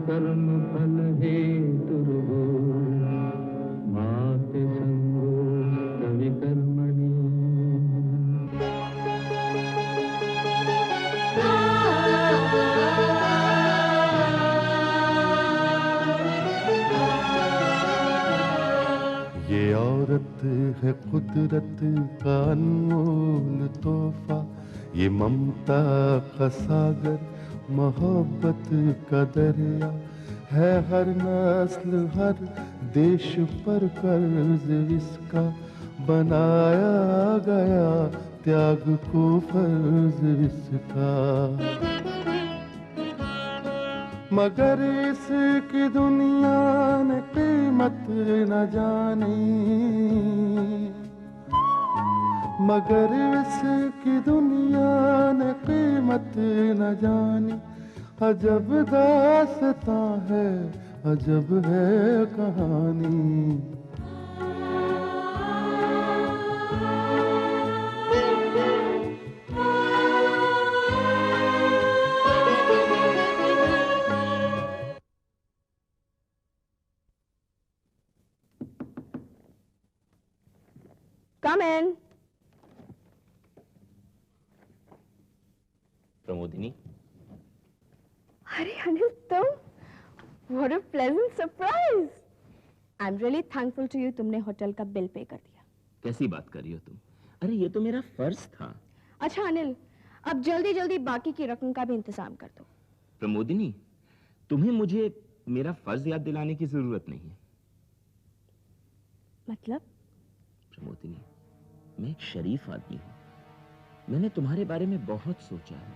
कर्म फल हेतुर्भो माते संगो सविकर्मणि। ये औरत है कुदरत का अनमोल तोहफा, ये ममता का सागर, मोहब्बत का दरिया है। हर नस्ल हर देश पर कर्ज इसका बनाया गया, त्याग को फर्ज इसका। मगर इसकी दुनिया ने कीमत न जानी, मगर इसकी दुनिया ने कीमत न जानी। अजब दास्तां है, अजब है कहानी। Come in. प्रमोदिनी। अरे अनिल तुम, what a pleasant surprise. I'm really thankful to you. तुमने होटल का बिल पे कर दिया। कैसी बात कर रही हो तुम? अरे ये तो मेरा फर्ज था। अच्छा अनिल, अब जल्दी जल्दी बाकी की रकम का भी इंतजाम कर दो। प्रमोदिनी, तुम्हें मुझे मेरा फर्ज याद दिलाने की जरूरत नहीं है। मतलब? प्रमोदिनी, मैं एक शरीफ आदमी हूं। मैंने तुम्हारे बारे में बहुत सोचा है,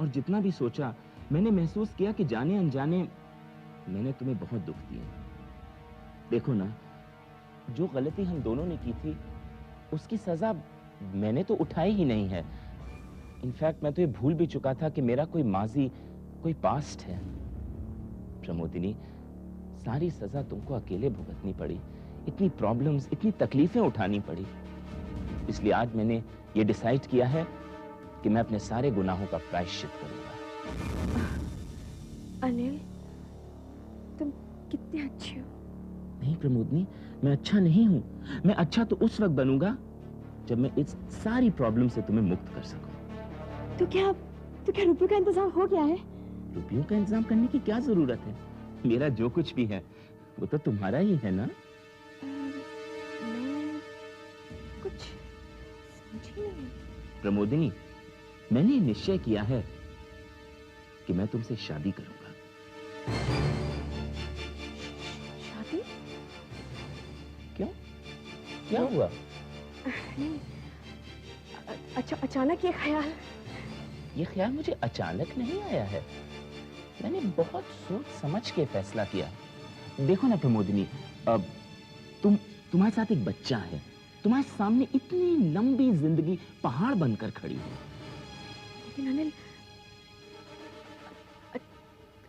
और जितना भी सोचा मैंने महसूस किया कि जाने अनजाने मैंने तुम्हें बहुत दुख दिया। देखो ना, जो गलती हम दोनों ने की थी उसकी सजा मैंने तो उठाई ही नहीं है। इनफैक्ट मैं तो ये भूल भी चुका था कि मेरा कोई माजी, कोई पास्ट है। प्रमोदिनी, सारी सजा तुमको अकेले भुगतनी पड़ी, इतनी प्रॉब्लम्स, इतनी तकलीफें उठानी पड़ी। इसलिए आज मैंने ये डिसाइड किया है कि मैं अपने सारे गुनाहों का प्रायश्चित करूंगा। अनिल, तुम कितने अच्छे हो। नहीं प्रमोदनी, मैं अच्छा नहीं हूं। मैं अच्छा तो उस वक्त बनूंगा जब मैं इस सारी प्रॉब्लम से तुम्हें मुक्त कर सकूं। तो क्या रुपयों का इंतजाम हो गया है? रुपयों का इंतजाम करने की क्या जरूरत है? मेरा जो कुछ भी है वो तो तुम्हारा ही है ना। मैं कुछ समझी नहीं। प्रमोदिनी, मैंने ये निश्चय किया है कि मैं तुमसे शादी करूंगा। शादी? क्यों? क्या हुआ? नहीं, अच्छा अचानक ये ख्याल मुझे अचानक नहीं आया है। मैंने बहुत सोच समझ के फैसला किया। देखो ना प्रमोदिनी, अब तुम्हारे साथ एक बच्चा है, तुम्हारे सामने इतनी लंबी जिंदगी पहाड़ बनकर खड़ी है। लेकिन अनिल,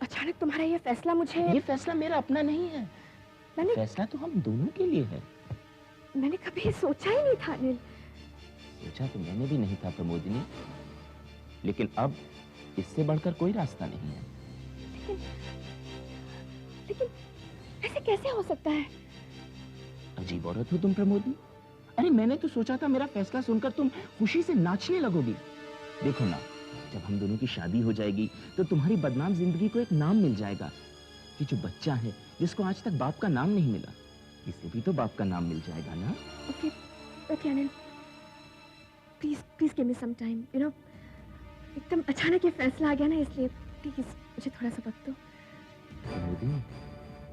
अचानक तुम्हारा ये फैसला मुझे... ये फैसला मेरा अपना नहीं है। फैसला तो हम दोनों के लिए है। मैंने कभी सोचा ही नहीं था अनिल। सोचा तो मैंने भी नहीं था प्रमोदिनी, लेकिन अब इससे बढ़कर कोई रास्ता नहीं है। लेकिन ऐसे कैसे हो सकता है? अजीब औरत हो तुम प्रमोदिनी। अरे मैंने तो सोचा था मेरा फैसला सुनकर तुम खुशी से नाचने लगोगी। देखो ना, जब हम दोनों की शादी हो जाएगी तो तुम्हारी बदनाम जिंदगी को एक नाम मिल जाएगा। कि जो बच्चा है जिसको आज तक बाप का नाम नहीं मिला, इसे भी तो बाप का नाम मिल जाएगा ना। Okay Anil, please give me some time. You know, एकदम अचानक ये फैसला आ गया ना, इसलिए प्लीज मुझे थोड़ा सा वक्त दो। प्रमोदिनी,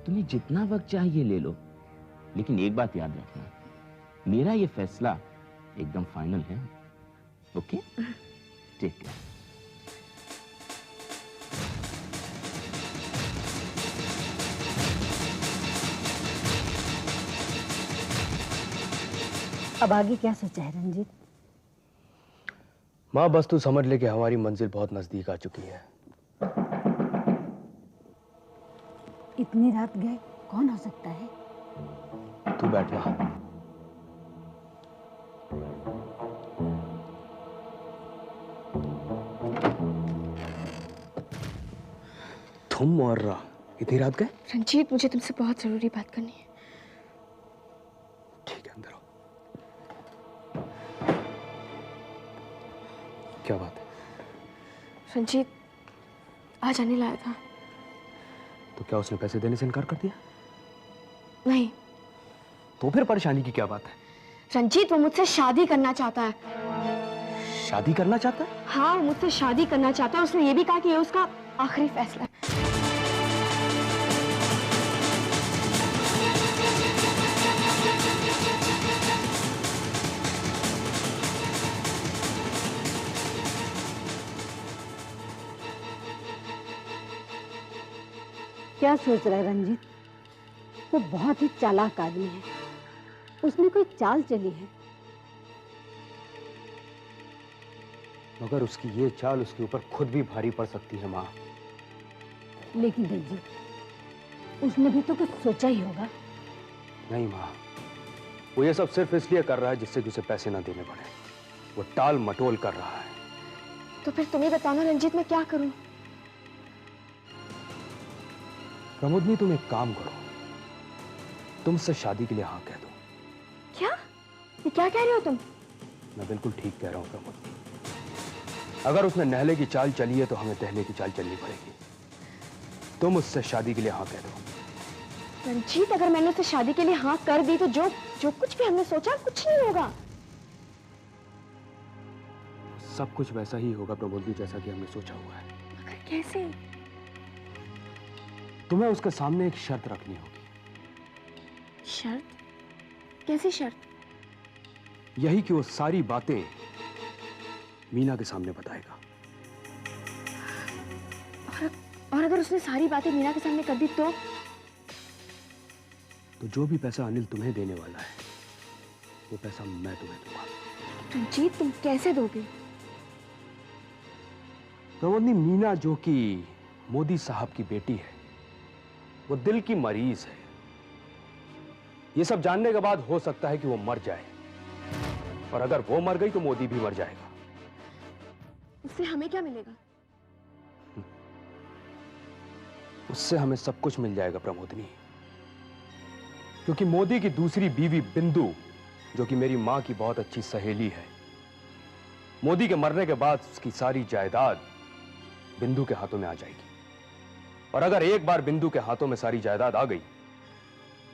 तुम्हें जितना वक्त चाहिए ले लो, लेकिन एक बात याद रखना, मेरा ये फैसला एकदम फाइनल है। ओके? Take care. अब आगे क्या सोचा है रंजीत? माँ, बस तू समझ ले कि हमारी मंजिल बहुत नजदीक आ चुकी है। इतनी रात गए कौन हो सकता है? तू बैठ वहां। तुम और इतनी रात गए? रंजीत, मुझे तुमसे बहुत जरूरी बात करनी है। ठीक है, अंदर आओ। क्या बात है? रंजीत, आज अनिल आया था। तो क्या उसने पैसे देने से इनकार कर दिया? नहीं। तो फिर परेशानी की क्या बात है? रंजीत, वो मुझसे शादी करना चाहता है। शादी करना चाहता है? हाँ, वो मुझसे शादी करना चाहता है। उसने ये भी कहा कि ये उसका आखिरी फैसला है। क्या सोच रहा है रंजीत? वो बहुत ही चालाक आदमी है। उसने कोई चाल चली है। मगर उसकी ये चाल उसके ऊपर खुद भी भारी पड़ सकती है माँ। लेकिन रंजीत, उसने भी तो कुछ सोचा ही होगा। नहीं माँ, वो ये सब सिर्फ इसलिए कर रहा है जिससे कि उसे पैसे ना देने पड़े। वो टाल मटोल कर रहा है। तो फिर तुम्हें बताना रंजीत, मैं क्या करूं? प्रमोदनी, तुम एक काम करो, तुमसे शादी के लिए हाँ कह दो। क्या? ये क्या कह रहे हो तुम? मैं बिल्कुल ठीक कह रहा हूँ प्रमोदनी। अगर उसने नहले की चाल चली है तो हमें तहले की चाल चलनी पड़ेगी। तुम उससे शादी के लिए हाँ कह दो। रंजीत, अगर मैंने उससे शादी के लिए हाँ कर दी तो जो कुछ भी हमने सोचा कुछ नहीं होगा। सब कुछ वैसा ही होगा प्रमोदनी, जैसा कि हमने सोचा हुआ है। मगर कैसे? तुम्हें उसके सामने एक शर्त रखनी होगी। शर्त? कैसी शर्त? यही कि वो सारी बातें मीना के सामने बताएगा। और अगर उसने सारी बातें मीना के सामने कर दी तो जो भी पैसा अनिल तुम्हें देने वाला है वो पैसा मैं तुम्हें दूंगा। रंजीत, तुम कैसे दोगे? प्रमोदनी, मीना जो कि मोदी साहब की बेटी है, वो दिल की मरीज है। ये सब जानने के बाद हो सकता है कि वो मर जाए, और अगर वो मर गई तो मोदी भी मर जाएगा। उससे हमें क्या मिलेगा? उससे हमें सब कुछ मिल जाएगा प्रमोदनी, क्योंकि मोदी की दूसरी बीवी बिंदु, जो कि मेरी मां की बहुत अच्छी सहेली है, मोदी के मरने के बाद उसकी सारी जायदाद बिंदु के हाथों में आ जाएगी। और अगर एक बार बिंदु के हाथों में सारी जायदाद आ गई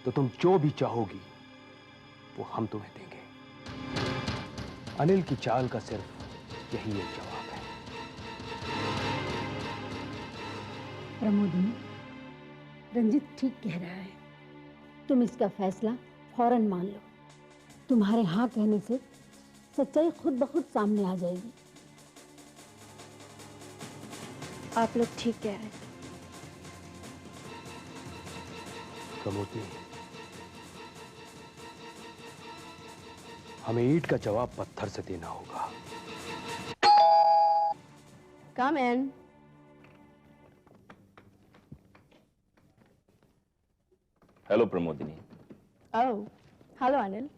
तो तुम जो भी चाहोगी वो हम तुम्हें देंगे। अनिल की चाल का सिर्फ यही एक जवाब है। प्रमोदनी, रंजीत ठीक कह रहा है। तुम इसका फैसला फौरन मान लो। तुम्हारे हाँ कहने से सच्चाई खुद ब खुद सामने आ जाएगी। आप लोग ठीक कह रहे हैं। प्रमोदनी, हमें ईंट का जवाब पत्थर से देना होगा। कम इन। हेलो प्रमोदिनी। ओह, हेलो अनिल।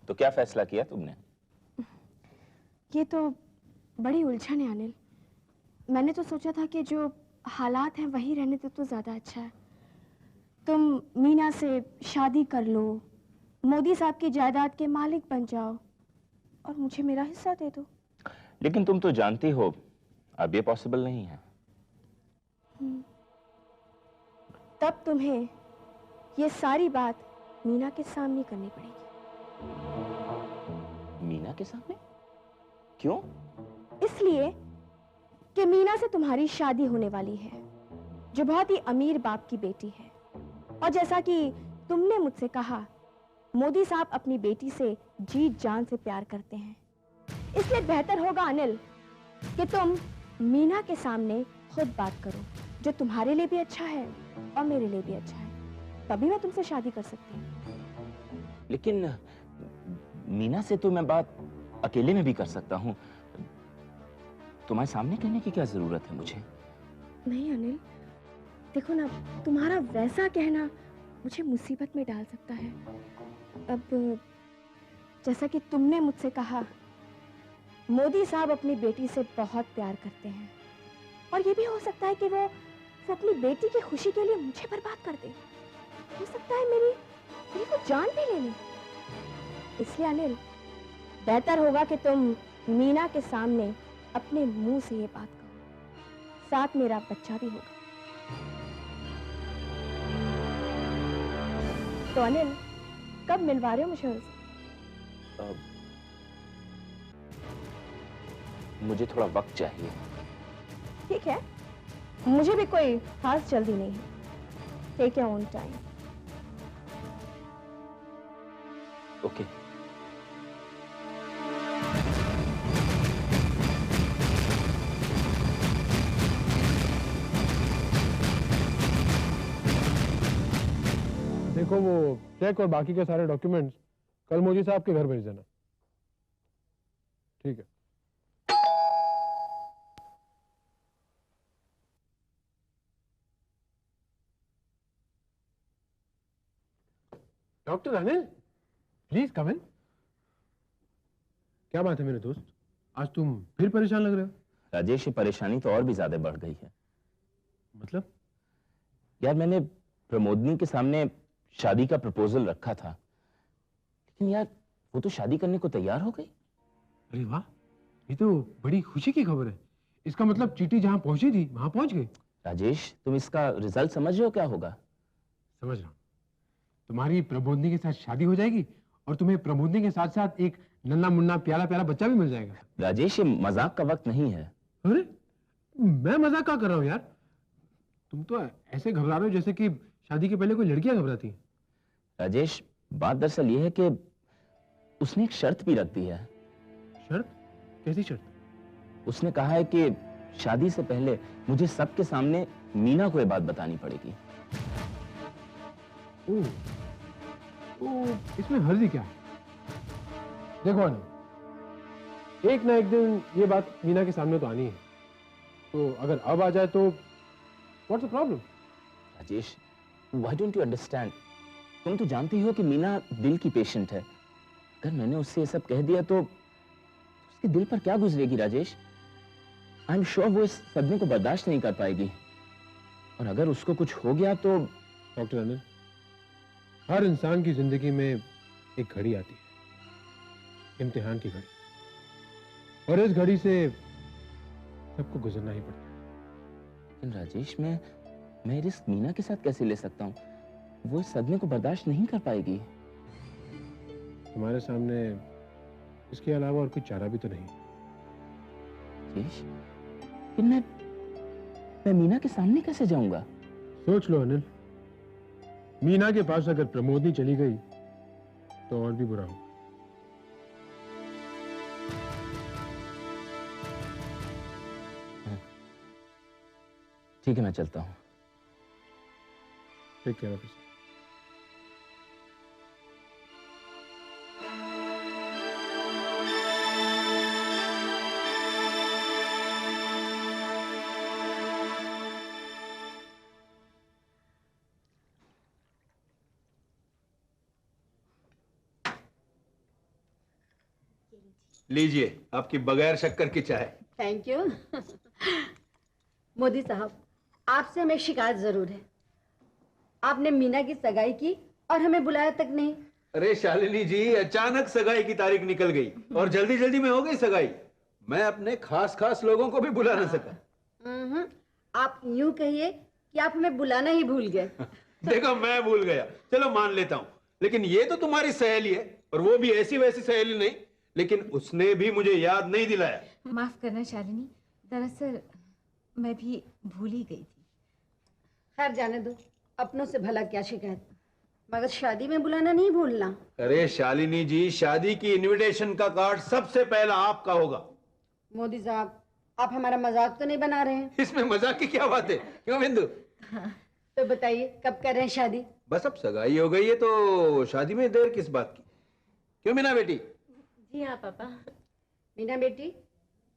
तो क्या फैसला किया तुमने? ये तो बड़ी उलझन है अनिल। मैंने तो सोचा था कि जो हालात हैं वही रहने दो तो ज्यादा अच्छा है। तुम मीना से शादी कर लो, मोदी साहब की जायदाद के मालिक बन जाओ और मुझे मेरा हिस्सा दे दो। लेकिन तुम तो जानती हो अब ये पॉसिबल नहीं है। तब तुम्हें ये सारी बात मीना के सामने करनी पड़ेगी। मीना के सामने? क्यों? इसलिए कि मीना से तुम्हारी शादी होने वाली है, जो बहुत ही अमीर बाप की बेटी है। और जैसा कि तुमने मुझसे कहा, मोदी साहब अपनी बेटी से जी जान से प्यार करते हैं। इसलिए बेहतर होगा अनिल कि तुम मीना के सामने खुद बात करो, जो तुम्हारे लिए भी अच्छा है और मेरे लिए भी अच्छा है। तभी मैं तुमसे शादी कर सकती हूँ। लेकिन मीना से तो मैं बात अकेले में भी कर सकता हूँ। तुम्हारे सामने कहने की क्या जरूरत है मुझे? नहीं अनिल, देखो ना, तुम्हारा वैसा कहना मुझे मुसीबत में डाल सकता है। अब जैसा कि तुमने मुझसे कहा, मोदी साहब अपनी बेटी से बहुत प्यार करते हैं और ये भी हो सकता है कि वो अपनी बेटी की खुशी के लिए मुझे बर्बाद कर दे। हो सकता है मेरी वो जान भी ले ले। इसलिए अनिल, बेहतर होगा कि तुम मीना के सामने अपने मुंह से ये बात कहो, साथ मेरा बच्चा भी होगा। तो अनिल, कब मिलवा रहे हो मुझे उससे? मुझे थोड़ा वक्त चाहिए। ठीक है, मुझे भी कोई खास जल्दी नहीं है। Take your own time. Okay. देखो वो चेक और बाकी के सारे डॉक्यूमेंट्स कल मोदी साहब के घर भेज देना। ठीक है। डॉक्टर अनिल, प्लीज कम इन। क्या बात है मेरे दोस्त, आज तुम फिर परेशान लग रहे हो? राजेश, ये परेशानी तो और भी ज्यादा बढ़ गई है। मतलब? यार, मैंने प्रमोदनी के सामने शादी का प्रपोजल रखा था, लेकिन यार वो तो शादी करने को तैयार हो गई। अरे वाह, ये तो बड़ी खुशी की खबर है। इसका मतलब चीटी जहां पहुंची थी वहां पहुंच गई। राजेश, तुम इसका रिजल्ट समझ रहे हो क्या होगा? समझ रहा हूं। तुम्हारी प्रमोदनी के साथ शादी हो जाएगी और तुम्हें प्रमोदनी के साथ साथ एक नन्ना मुन्ना प्यारा प्यारा बच्चा भी मिल जाएगा। राजेश, ये मजाक का वक्त नहीं है। अरे मैं मजाक क्या कर रहा हूँ यार, तुम तो ऐसे घबरा रहे हो जैसे कि शादी के पहले कोई लड़कियां घबराती हैं। राजेश, बात दरअसल ये है कि उसने एक शर्त भी रख दी है। शर्त? कैसी शर्त? उसने कहा है कि शादी से पहले मुझे सबके सामने मीना को ये बात बतानी पड़ेगी। ओह, इसमें हर्जी क्या है? देखो अनु, एक ना एक दिन ये बात मीना के सामने तो आनी है, तो अगर अब आ जाए तो what's the problem? Rajesh, why don't you understand? तुम तो जानती हो कि मीना दिल की पेशेंट है। अगर मैंने उससे ये सब कह दिया तो उसके दिल पर क्या गुजरेगी राजेश? आई एम श्योर वो इस सदमे को बर्दाश्त नहीं कर पाएगी, और अगर उसको कुछ हो गया तो। डॉक्टर अनिल, हर इंसान की जिंदगी में एक घड़ी आती है, इम्तिहान की घड़ी, और इस घड़ी से सबको गुजरना ही पड़ता है। लेकिन राजेश, मैं रिस्क मीना के साथ कैसे ले सकता हूँ? वो इस सदमे को बर्दाश्त नहीं कर पाएगी। तुम्हारे सामने इसके अलावा और कोई चारा भी तो नहीं। राजेश, लेकिन मैं मीना के सामने कैसे जाऊंगा? सोच लो अनिल, मीना के पास अगर प्रमोदनी चली गई तो और भी बुरा हो। ठीक है, मैं चलता हूँ। Take care of yourself. लीजिए आपकी बगैर शक्कर की चाय। Thank you. मोदी साहब, आपसे हमें शिकायत जरूर है। आपने मीना की सगाई की और हमें बुलाया तक नहीं। अरे शालिनी जी, अचानक सगाई की तारीख निकल गई और जल्दी जल्दी में हो गई सगाई। मैं अपने खास खास लोगों को भी बुला ना सका। आप यूं कहिए कि आप हमें बुलाना ही भूल गए। देखो, मैं भूल गया, चलो मान लेता हूँ, लेकिन ये तो तुम्हारी सहेली है, और वो भी ऐसी वैसी सहेली नहीं, लेकिन उसने भी मुझे याद नहीं दिलाया। माफ करना शालिनी, दरअसल मैं भी भूल ही गई थी। खैर जाने दो, अपनों से भला क्या शिकायत, मगर शादी में बुलाना नहीं भूलना। अरे शालिनी जी, शादी की इनविटेशन का कार्ड सबसे पहला आपका होगा। मोदी साहब, आप हमारा मजाक तो नहीं बना रहे हैं? इसमें मजाक की क्या बात है? क्यों बिंदु? तो बताइए, कब कर रहे हैं शादी? बस अब सगाई हो गई है तो शादी में देर किस बात की? क्यों मीना बेटी? जी हाँ पापा। मीना बेटी,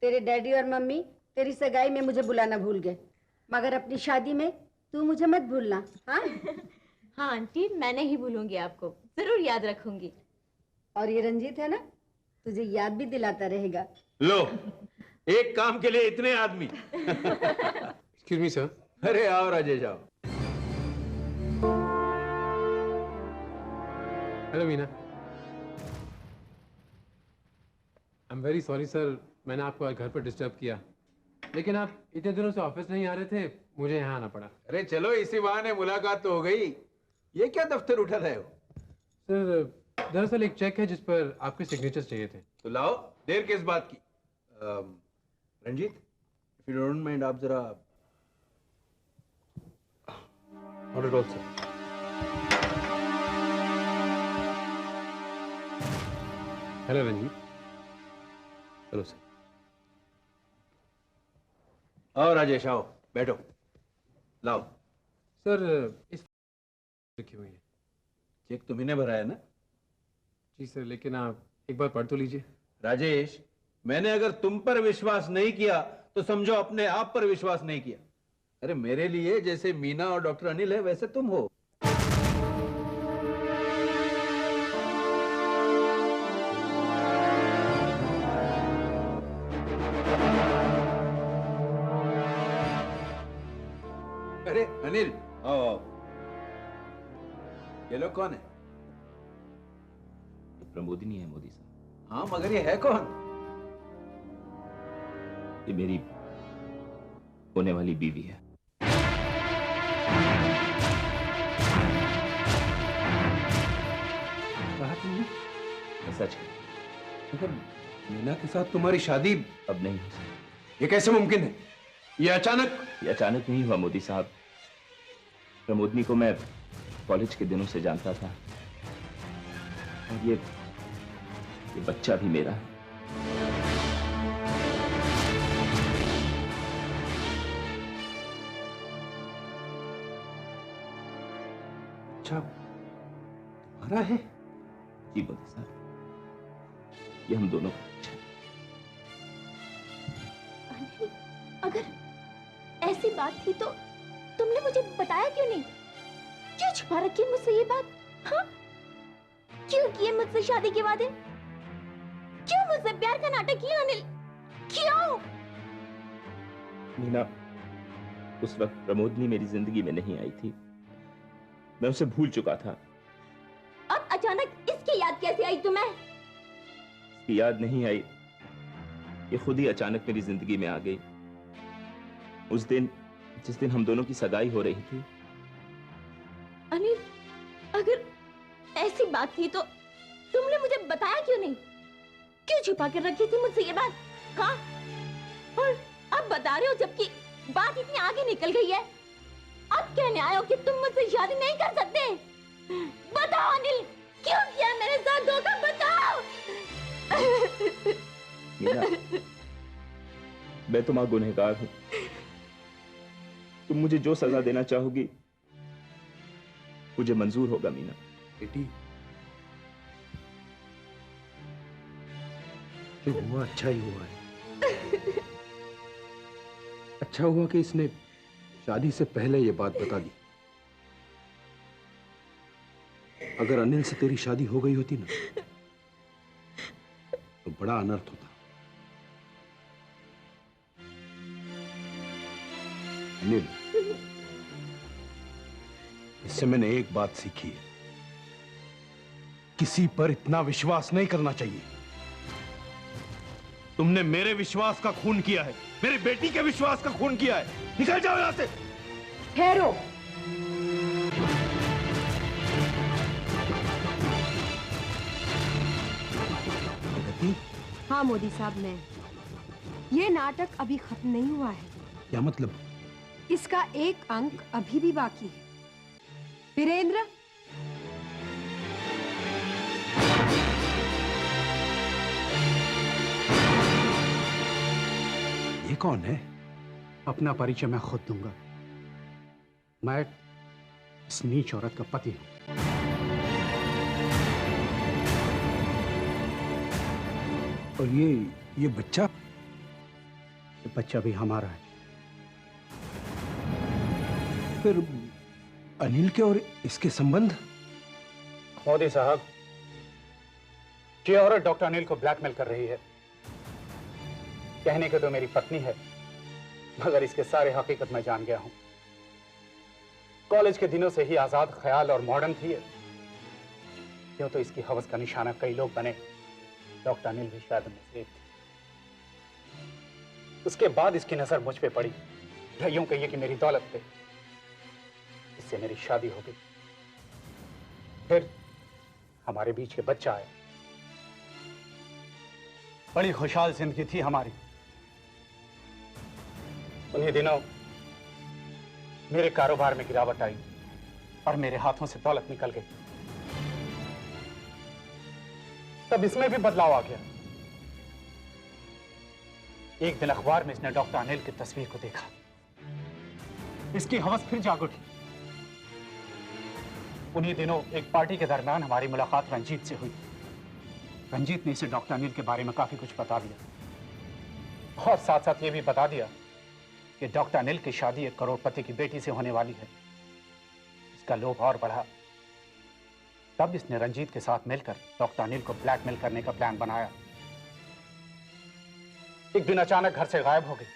तेरे डैडी और मम्मी तेरी सगाई में मुझे बुलाना भूल गए, मगर अपनी शादी में तू मुझे मत भूलना। हाँ हाँ आंटी, मैं नहीं भूलूंगी आपको, जरूर याद रखूंगी। और ये रंजीत है ना, तुझे याद भी दिलाता रहेगा। लो, एक काम के लिए इतने आदमी। Excuse me sir. अरे आओ राजेश आओ। Hello Meena. I am very sorry sir, मैंने आपको आज घर पर डिस्टर्ब किया, लेकिन आप इतने दिनों से ऑफिस नहीं आ रहे थे, मुझे यहाँ आना पड़ा। अरे चलो इसी बहाने मुलाकात तो हो गई। ये क्या दफ्तर उठा रहे हो? सर दरअसल एक चेक है जिस पर आपके सिग्नेचर चाहिए थे। तो लाओ, देर किस बात की। Ranjit, if you don't mind, आप जरा। Not at all sir. Hello Ranjit. चलो सर। आओ राजेश आओ, बैठो। लाओ। सर इस लिखी हुई है। चेक तुम्ही ने भरा है ना? जी सर, लेकिन आप एक बार पढ़ तो लीजिए। राजेश, मैंने अगर तुम पर विश्वास नहीं किया तो समझो अपने आप पर विश्वास नहीं किया। अरे मेरे लिए जैसे मीना और डॉक्टर अनिल है वैसे तुम हो। अरे अनिल आओ आओ। ये लोग कौन है? प्रमोदिनी है मोदी साहब। हाँ मगर ये है कौन? ये मेरी होने वाली बीवी है। कहा तुमने? मैं सच है। मगर मीना के साथ तुम्हारी शादी अब नहीं हो सकती। ये कैसे मुमकिन है? ये अचानक नहीं हुआ मोदी साहब। प्रमोदनी को मैं कॉलेज के दिनों से जानता था और ये बच्चा भी मेरा है। अच्छा तुम्हारा है? जी मोदी साहब, ये हम दोनों का बच्चा है। अगर ऐसी बात थी तो तुमने मुझे बताया क्यों नहीं? क्यों छुपा रखी है मुझसे ये बात? हाँ? क्यों किए मुझसे शादी के वादे? क्यों मुझसे प्यार का नाटक किया अनिल? क्यों? मीना, उस वक्त प्रमोदनी मेरी जिंदगी में नहीं आई थी। मैं उसे भूल चुका था। अब अचानक इसकी याद कैसे आई तुम्हें? इसकी याद नहीं आई, ये खुद ही अचानक मेरी जिंदगी में आ गई। उस दिन जिस दिन हम दोनों की सगाई हो रही थी। अनिल, अगर ऐसी बात थी तो तुमने मुझे बताया क्यों नहीं? क्यों छुपा कर रखी थी मुझसे ये बात? हाँ? और अब बता रहे हो जबकि बात इतनी आगे निकल गई है। अब कहने आए हो कि तुम मुझसे शादी नहीं कर सकते। बताओ अनिल, क्यों किया मेरे साथ धोखा? बताओ। मीना, मैं तुम्हारा गुनहगार हूं। तुम मुझे जो सजा देना चाहोगी मुझे मंजूर होगा मीना। बेटी, जो हुआ अच्छा ही हुआ है। अच्छा हुआ कि इसने शादी से पहले ये बात बता दी। अगर अनिल से तेरी शादी हो गई होती ना तो बड़ा अनर्थ होता। अनिल, इससे मैंने एक बात सीखी है, किसी पर इतना विश्वास नहीं करना चाहिए। तुमने मेरे विश्वास का खून किया है, मेरी बेटी के विश्वास का खून किया है। निकल जाओ यहां से। ठहरो। हाँ मोदी साहब, मैं ये नाटक अभी खत्म नहीं हुआ है। क्या मतलब? इसका एक अंक अभी भी बाकी है। वीरेंद्र, ये कौन है? अपना परिचय मैं खुद दूंगा। मैं इस नीच औरत का पति हूं। और ये बच्चा भी हमारा है। फिर अनिल के और इसके संबंध? मोदी साहब, ये औरत डॉक्टर अनिल को ब्लैकमेल कर रही है। कहने को तो मेरी पत्नी है, मगर इसके सारे हकीकत मैं जान गया हूं। कॉलेज के दिनों से ही आजाद ख्याल और मॉडर्न थी। क्यों तो इसकी हवस का निशाना कई लोग बने, डॉक्टर अनिल भी शायद उनमें से एक थे। उसके बाद इसकी नजर मुझ पे पड़ी, या यूं कहिए कि मेरी दौलत पे। इससे मेरी शादी हो गई। फिर हमारे बीच के बच्चा आया। बड़ी खुशहाल जिंदगी थी हमारी। उन्हीं दिनों मेरे कारोबार में गिरावट आई और मेरे हाथों से दौलत निकल गई। तब इसमें भी बदलाव आ गया। एक दिन अखबार में इसने डॉक्टर अनिल की तस्वीर को देखा। इसकी हवस फिर जाग उठी। उन्हीं दिनों एक पार्टी के दरमियान हमारी मुलाकात रंजीत से हुई। रंजीत ने इसे डॉक्टर अनिल के बारे में काफी कुछ बता दिया और साथ साथ ये भी बता दिया कि डॉक्टर अनिल की शादी एक करोड़पति की बेटी से होने वाली है। इसका लोभ और बढ़ा। तब इसने रंजीत के साथ मिलकर डॉक्टर अनिल को ब्लैकमेल करने का प्लान बनाया। एक दिन अचानक घर से गायब हो गई।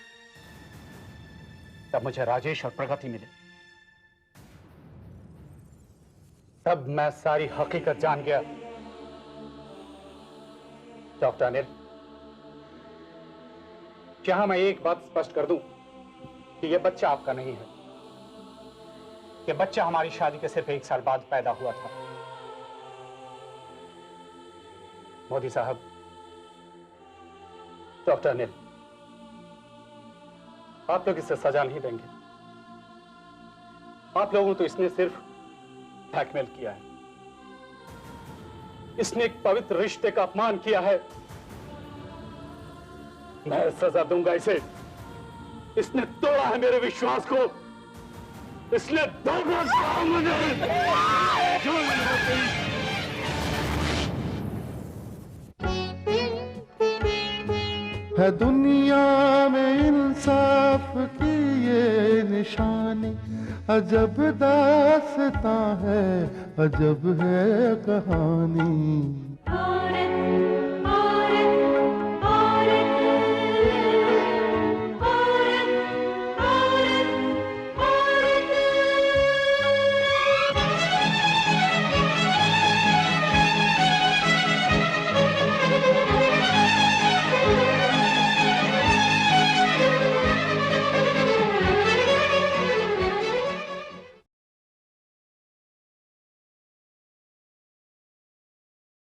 तब मुझे राजेश और प्रगति मिले। तब मैं सारी हकीकत जान गया। डॉक्टर अनिल, यहां मैं एक बात स्पष्ट कर दूं कि यह बच्चा आपका नहीं है। यह बच्चा हमारी शादी के सिर्फ 1 साल बाद पैदा हुआ था। मोदी साहब, डॉक्टर अनिल, आप लोग इसे सजा नहीं देंगे। आप लोगों तो इसने सिर्फ ब्लैकमेल किया है। इसने एक पवित्र रिश्ते का अपमान किया है। मैं सजा दूंगा इसे। इसने तोड़ा है मेरे विश्वास को। इसने धोखा दिया मुझे। है दुनिया में इंसाफ की ये निशानी, अजब दास्तां है, अजब है कहानी।